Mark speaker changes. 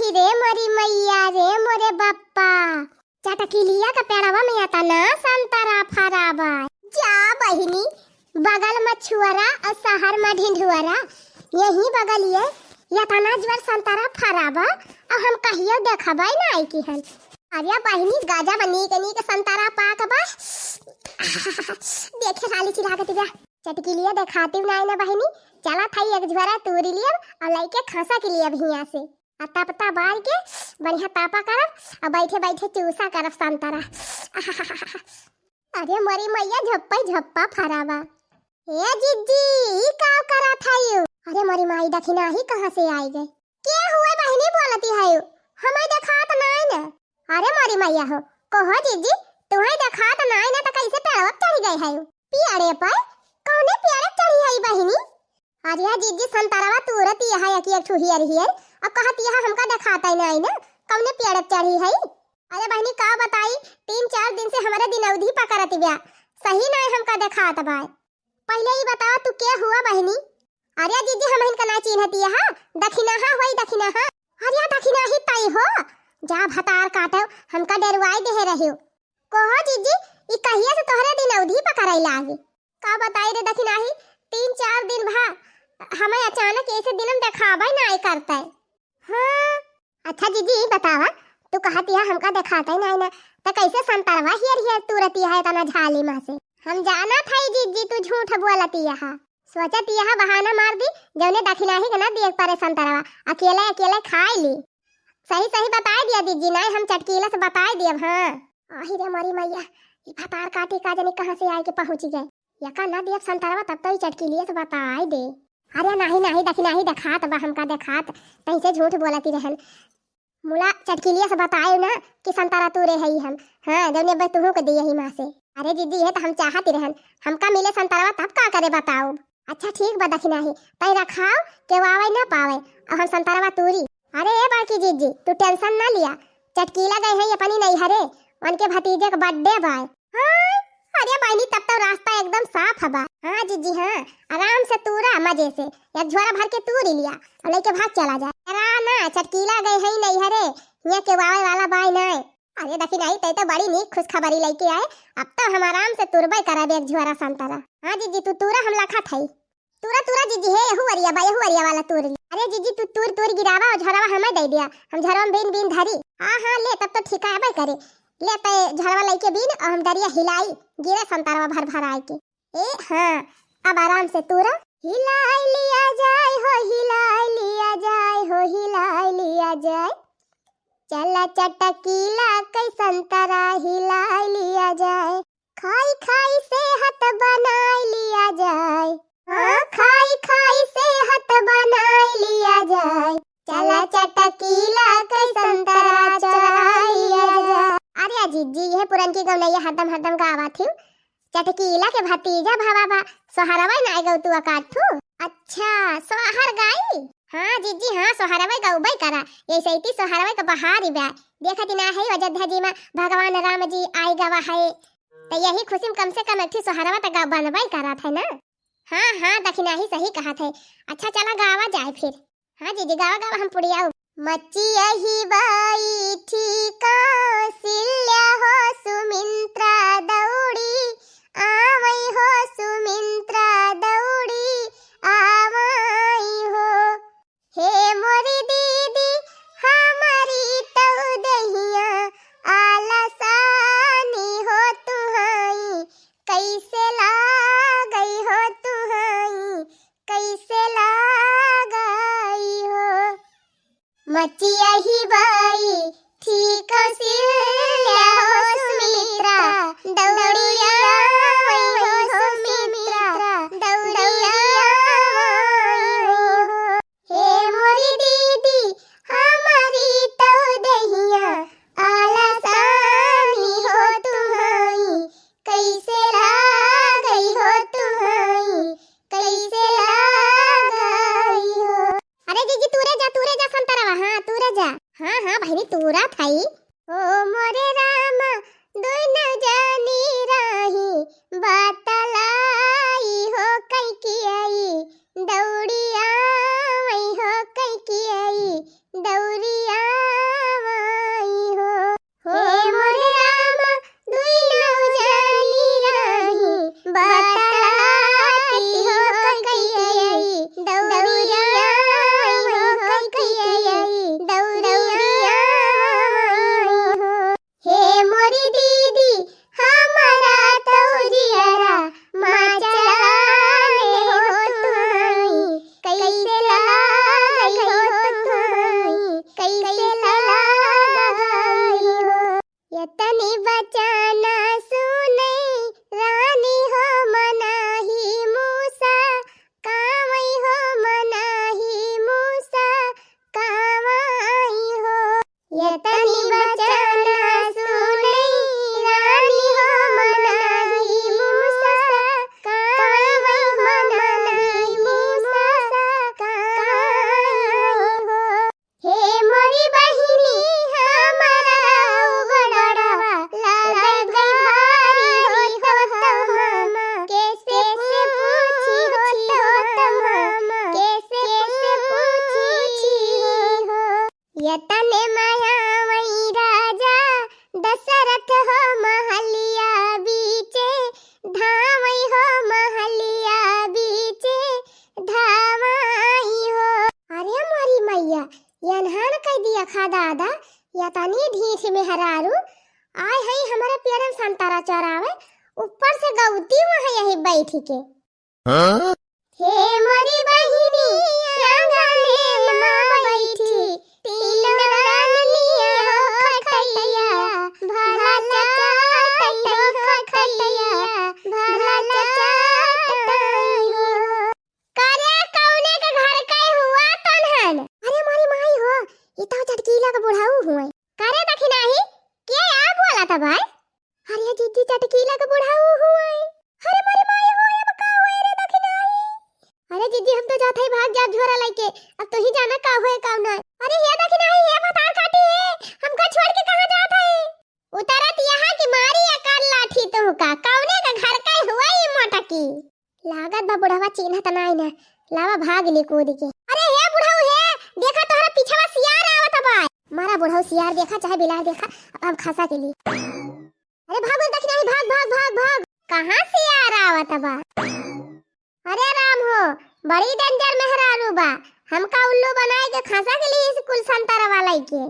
Speaker 1: आही रे मोरी मैया रे मोरे बप्पा, चटकिलिया का पेड़वा में आता ना संतरा फराबा। जा बहिनी, बगल में छुअरा और शहर में ढिंढुअरा, यही बगल ये यतना जवर संतरा फराबा और हम कहियो देखबै ना आई की हन। अरे बहिनी गाजा बनी के संतरा पाक बा देखे खाली चिरागत बा। चटकिलिया दिखाती ना ना बहिनी, चला थाई एक झोरा तूरी लिया और लइके खसा के लिए भैया से अता पता बाल के बढ़िया तापा करब और बैठे बैठे चूसा करब संतरा। अरे मोरी मैया झप्पा झप्पा फराबा। ए जिज्जी ई का करा थायु? अरे मोरी माई दखिना ही कहां से आई गए? के हुए बहिनी बोलती है? हमें देखात नहीं ना। अरे मोरी मैया हो कहो जिज्जी, तुम्हें देखात नहीं ना तो कैसे पेड़वा चढ़ गई है? पियारे पर कौने पियारे चढ़ी है बहिनी? अरे जिज्जी संतरावा तुरत यहां एक ठुही हियर अब कहत यहां हमका देखाता ही नहीं ना कौने पियारे चढ़ी है? अरे बहिनी का बताई, 3-4 दिन से हमारे दिन अवधि पकड़ती ब्या, सही नहीं हमका देखात बा। पहले ही बताओ तू के हुआ बहिनी? अरे जीजी हम इनका ना चिन्हती है, दखिनाहा होई दखिनाहा। अरे दखिनाही तई हो, जा भतार काटो हमका डरवाई दे रहियो। कहो जीजी ई कहिया से तोहरे दिन अवधि पकड़ाई लागी? का बताई रे दखिनाही, 3-4 दिन भा हमें अचानक ऐसे दिनम देखाबै नहीं करता है। हां अच्छा जीजी बतावा, तू कहती है हमका देखाता ही नहीं ना तो कैसे संतरवा हियर तुरती है तना झाली में से? हम जाना था जीजी तू झूठ बोलती है, सोचती है बहाना मार दी जौने दखिनाही के ना देख पारे संतरवा, अकेले अकेले खाई ली। सही सही बता दिया दीदी, नहीं हम चटकीला से बता दिए। हां आही रे मारी मैया, ई फतार काटी का जाने कहां से आए के पहुंच गए। यका ना देव संतरवा तब तो चटकीलिया से बताई दे। अरे नहीं नहीं दखिनाही देखात बा, हमका देखात तई से झूठ बोलती रहन। मुला चटकीलिया से बतायो ना कि संतरा तू रे हई हम। हां जौने बे तुहू के दिए ही मां से। अरे दीदी ये तो हम चाहती रहन हमका मिले संतरवा तब का करे बताओ। अच्छा ठीक बा दखिनाही तई रखाओ के वावे ना पावे और हम संतरवा तूरी। अरे ए बाकी जीजी तू टेंशन ना लिया, चटकीला गए है अपनी नहीं हरे उनके भतीजे का बर्थडे बा। हां अरे बहनी तब तो रास्ता एकदम साफ है बा। हां जीजी हां आराम से तूरा मजे से एक झोरा भर के तूरी लिया और लेके भाग चला जा। अरे ना चटकीला गए है नहीं हरे ये के वावे वाला बाई नहीं। अरे देखी नहीं तई तो बड़ी नीक खुशखबरी लेके आए, अब तो हम आराम से तुरबई करब एक झोरा संतरा। हां जीजी तू तूरा हम लखा थई तूरा तूरा जीजी हे यहू वरिया वाला तूर। अरे जीजी तू तूर गिरावा और झोरावा हमें दे दिया, हम झोरा में बीन धरी। हां हां ले तब तो ठीक है करे ले पे झोरावा लेके बीन और हम दरिया हिलाई गिरे संतरावा भर भर आए के। ए हां अब आराम से तूरा हिलाई लिया जाए हो, हिलाई लिया जाए हो, हिलाई लिया जाए। चला चटकीला कई संतरा हिलाई लिया जाए, खाई खाई सेहत बनाई लिया जाए। हाँ खाई खाई सेहत बनाई लिया जाए, चला चटकीला कई संतरा चराई लिया जाए। अरे जीजी ये पुरनकी गौनैया हरदम हरदम गावा थी, चटकीला के भतीजा भावा सोहरवा ना गौ तू काटू। अच्छा सोहर गाई? हां जीजी हां सोहरवा गौबै करा, ऐसे ही सोहरवा का बहारी बा देखती ना है अयोध्या जी में भगवान राम जी आई गवा है तो यही खुशी में कम से कम एक सोहरवा तक बनवाई करा था ना। हां हां दखिना ही सही कहा थे। अच्छा चला गावा जाए फिर। हां जीजी गावा गावा हम पुड़िया मच्ची यही बाई ठीका सिल्या हो सुमित्रा दौड़ी आवई हो, सुमित्रा दौड़ी आवई हो। हे मोरी दीदी हमारी तो दहिया आलसानी हो तुहाई, कैसे लागई हो तुहाई, कैसे लागई हो। मच्ची यही बाई ठीक सिल्या हो सुमित्रा दौड़ी आवई हो, सुमित्रा दौड़ी आवई हो। हे मोरी दीदी हमारी तो दहिया आलसानी हो तुहाई, कैसे लागई हो तुहाई, कैसे लागई हो। अरे जीजी तूरे जा संतरवा। हां तूरे जा। हां हां बहनी तूरा थाई। ओ मोरे राम दोन जानी राही बतलाई हो, कई की आई दौड़ी आवई हो, कई की आई दौड़ी यतने माया वही राजा दशरथ हो महलिया बीचे धामई हो महलिया बीचे धामई हो। अरे मोरी मैया यनहान कह दिया खा दादा या तनी ढीठ में हरारू आय है हमारा पेड़न संतारा चरावे ऊपर से गौती वहां यही बैठी के। हाँ? हे मोरी बहिनी आंगने मां बैठी तीनों रानिया हो खटैया भला चाटै हो खटैया भला चाटै हो। करे कौने के घर के हुआ तनहन। अरे मोरी माई हो ई तो चटकीला के बुढ़ाऊ हुए। करे दखी नाही के आ बोला था भाई। अरे जीजी चटकीला के बुढ़ाऊ हुए। अरे मोरी माई हो अब का होए रे दखी नाही। अरे जीजी हम तो जात है भाग जा झोरा लेके अब तो ही जाना का होए का ना। अरे ये दखी नाही ये बता काटी है हमको छोड़ के कहां जात है। उतरत यहाँ की मारी अकाल लाठी तो का कौने का घर का हुआ ये मोटा की। लागत बा बुढ़ावा चिन्हत नाही ना लावा भाग ले कूद के। अरे हे बुढ़ाऊ हे देखा तोहरा पीछवा सियार आवत बा। मारा बुढ़ाऊ सियार देखा चाहे बिलाय देखा अब खासा के लिए। अरे भागो दखी नाही भाग भाग भाग भाग कहां सियार आवत बा। अरे राम हो बड़ी डेंजर मेहरारू बा हमका उल्लू बनाए के खासा के लिए स्कूल संतारा वाला के।